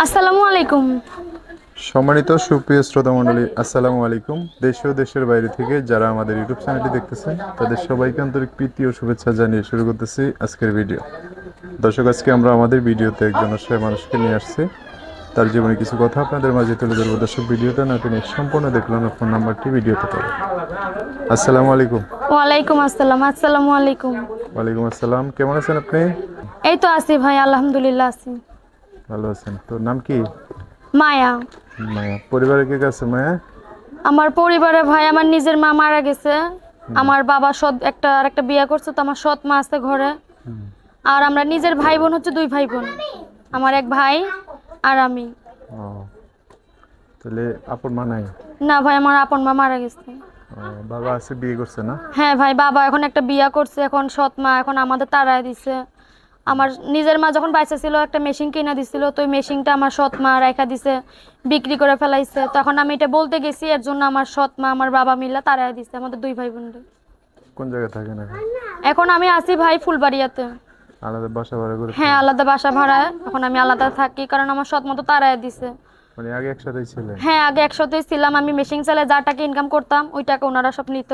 আসসালামু আলাইকুম। সম্মানিত সুপ্রিয় শ্রোতা মণ্ডলী, আসসালামু আলাইকুম। দেশ ও দেশের বাইরে থেকে যারা আমাদের ইউটিউব চ্যানেলটি দেখতেছেন তাদের সবাইকে আন্তরিক প্রীতি ও শুভেচ্ছা জানিয়ে শুরু করতেছি আজকের ভিডিও। দর্শক, আজকে আমরা আমাদের ভিডিওতে একজন অসহায় মানুষকে নিয়ে আসছি। তার জীবনে কিছু কথা আপনাদের মাঝে তুলে ধরবো। দর্শক, ভিডিওটা না টেনে সম্পূর্ণ দেখলাম, ফোন নাম্বারটি ভিডিওতে পাবেন। আসসালামু আলাইকুম। ওয়ালাইকুম আসসালাম। আসসালামু আলাইকুম। ওয়ালাইকুম আসসালাম। কেমন আছেন আপনি? এই তো আছি ভাই, আলহামদুলিল্লাহ আছি। ভালো আছেন? তোর নাম কি? মায়া। মায়া। পরিবারে কে আছে মায়া? আমার পরিবারে ভাই আমার নিজের মা মারা গেছে। আমার বাবা আরেকটা বিয়ে করছে, তো আমার সৎ মা আছে ঘরে। আর আমরা নিজের ভাই বোন হচ্ছে 2 ভাই বোন। আমার এক ভাই আর আমি। ও, তাহলে আপন মা নাই? না ভাই, আমার আপন মা মারা গেছে। বাবা আছে, বিয়ে করছে না? হ্যাঁ ভাই, বাবা এখন একটা বিয়ে করছে, এখন সৎ মা এখন আমাদের তাড়ায় দিছে। আমার নিজের মা যখন বাইসা ছিল একটা মেশিন কিনা দিছিল, তো ওই মেশিনটা আমার সৎ মা রাখা দিছে, বিক্রি করে ফেলাইছে। তখন আমি এটা বলতে গেছি, এর জন্য আমার সৎ মা আমার বাবা মিল্লা তাড়ায় দিছে আমাদের 2 ভাই বোনকে। কোন জায়গায় থাকেন এখন? এখন আমি আছি ভাই ফুলবাড়িয়াতে। আলাদা বাসা ভাড়া করে? হ্যাঁ, আলাদা বাসা ভাড়ায় এখন আমি আলাদা থাকি, কারণ আমার সৎ মা তো তাড়ায় দিছে। মানে আগে একসাথেই ছিলেন? হ্যাঁ, আগে একসাথেই ছিলাম। আমি মেশিন চালে যা টাকা ইনকাম করতাম ওই টাকা ওনারা সব নিত।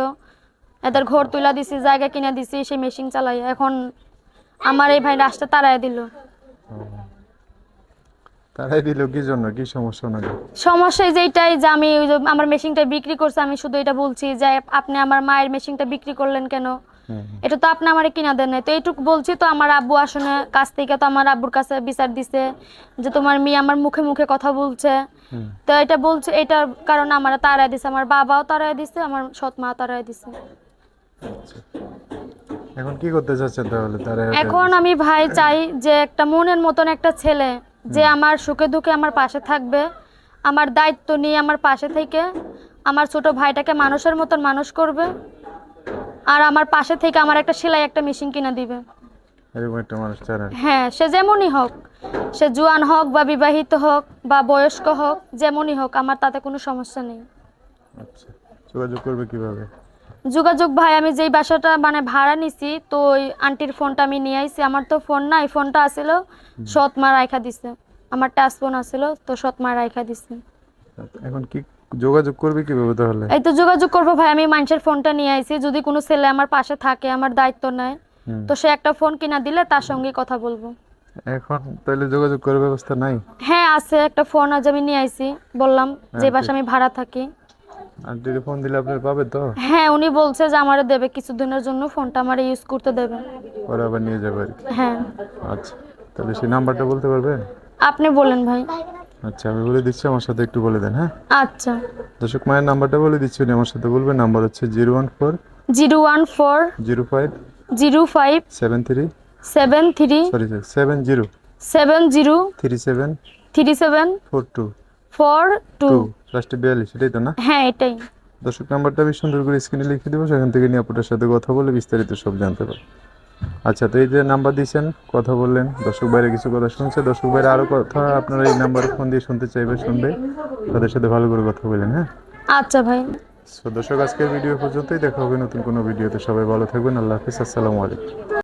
এদের ঘর তুলা দিছি, জায়গা কিনে দিছি, সেই মেশিন চালাই। এখন আমার এই ভাই রাস্তা তাড়ায় দিল। তারাই দিল কি জন্য? কি সমস্যা নাকি? সমস্যা যেটাই যে আমি ওই যে আমার মেশিনটা বিক্রি করছি, আমি শুধু এটা বলছি যে আপনি আমার মায়ের মেশিনটা বিক্রি করলেন কেন? এটা তো আপনি আমারে কিনা দেন নাই। তো এইটুকু বলছি, তো আমার আব্বু আসনে কাছ থেকে তো আমার আব্বুর কাছে বিচার দিছে যে তোমার মেয়ে আমার মুখে মুখে কথা বলছে। তো এটা বলছে, এটার কারণে আমার তাড়ায় দিছে, আমার বাবাও তাড়ায় দিছে, আমার সৎ মা তাড়ায় দিছে। এখন কি করতে চাচ্ছেন তাহলে? তারা এখন আমি ভাই চাই যে একটা মনের মতন একটা ছেলে যে আমার সুখে দুঃখে আমার পাশে থাকবে, আমার দায়িত্ব নিয়ে আমার পাশে থেকে আমার ছোট ভাইটাকে মানুষের মতন মানুষ করবে, আর আমার পাশে থেকে আমার একটা সেলাই একটা মেশিন কিনে দিবে। এরকম একটা মানুষ চান? হ্যাঁ, সে যেমনই হোক, সে জোয়ান হোক বা বিবাহিত হোক বা বয়স্ক হোক, যেমনই হোক, আমার তাতে কোনো সমস্যা নেই। আচ্ছা, যোগাযোগ করবে কিভাবে? যোগাযোগ ভাই, আমি যেই বাসাটা মানে ভাড়া নিছি, তো ওই আন্টির ফোনটা আমি নিয়ে আইছি। আমার তো ফোন না, এই ফোনটা আসিল সৎ মা রাইখা দিছে। আমার টাচ ফোন আসিল, তো সৎ মা রাইখা দিছে। এখন কি যোগাযোগ করবে কিভাবে তাহলে? এই তো যোগাযোগ করবো ভাই, আমি মানুষের ফোনটা নিয়ে আইছি। যদি কোনো ছেলে আমার পাশে থাকে, আমার দায়িত্ব নেয়, তো সে একটা ফোন কিনা দিলে তার সঙ্গে কথা বলবো। এখন তাহলে যোগাযোগ করার ব্যবস্থা নাই? হ্যাঁ আছে, একটা ফোন আজ আমি নিয়ে আইছি, বললাম যে বাসা আমি ভাড়া থাকি। আন্টির ফোন দিলে আপনি পাবে তো? হ্যাঁ, উনি বলছে যে আমারে দেবে, কিছুদিনের জন্য ফোনটা আমারে ইউজ করতে দেবে। পরে আবার নিয়ে যাবে আর কি? হ্যাঁ। আচ্ছা, তাহলে সেই নাম্বারটা বলতে পারবেন? আপনি বলেন ভাই। আচ্ছা, আমি বলে দিচ্ছি, আমার সাথে একটু বলে দেন। হ্যাঁ, আচ্ছা। দর্শক, মায়ের নাম্বারটা বলে দিচ্ছি, উনি আমার সাথে বলবেন। নাম্বার হচ্ছে 014 014 05 05 73 73 সরি 70 70 37 37 42 42। লাস্টে 42, এটাই তো না? হ্যাঁ, এটাই। দর্শক, নাম্বারটা আমি সুন্দর করে স্ক্রিনে লিখে দেবো, সেখান থেকে নিয়ে আপনার সাথে কথা বলে বিস্তারিত সব জানতে পারবেন। আচ্ছা, তো এই যে নাম্বার দিয়েছেন, কথা বললেন, দর্শক বাইরে কিছু কথা শুনছে, দর্শক বাইরে আরও কথা আপনারা এই নাম্বারে ফোন দিয়ে শুনতে চাইবে, শুনবে, তাদের সাথে ভালো করে কথা বলেন। হ্যাঁ, আচ্ছা ভাই। দর্শক, আজকের ভিডিও পর্যন্তই। দেখা হবে নতুন কোনো ভিডিওতে। সবাই ভালো থাকবেন। আল্লাহ হাফিজ। আসসালামু আলাইকুম।